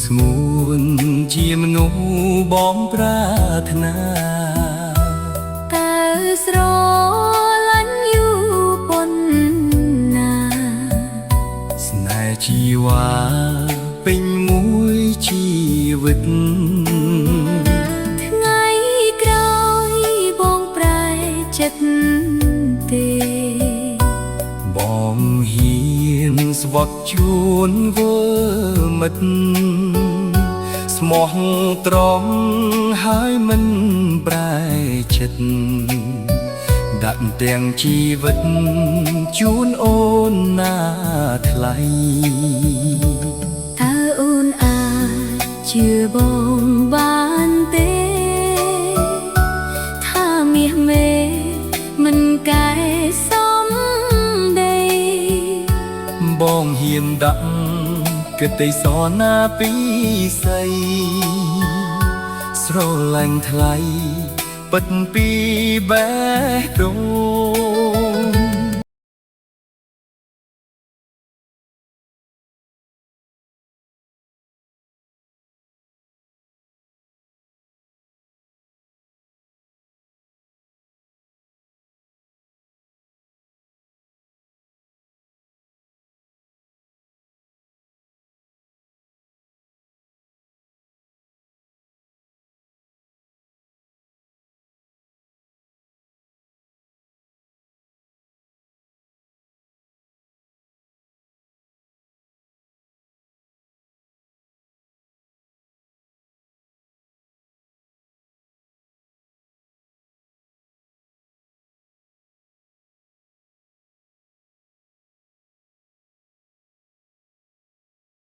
ស្ងួនជាមនុស្សបងប្រាថ្នាតើស្រឡាញ់យូរប៉ុណ្ណាស្នេហ៍ជីវ៉ាពេញមួយជីវិតថ្ងៃក្រោយបងប្រែចិត្តទេបងហ៊ានស្វឹកជួនវើមិត្តស្មោះត្រង់ហើយមិនប្រែចិត្តដាក់ទាំងជីវិតជូនអូនណាថ្លៃតើអូនអាចជឿបងបានទេថាមាសមេមិនកែសមដីបងហ៊ានដាក់កិត្តិយសណាពីស័យស្រឡាញ់ថ្លៃពិតពីបេះដូង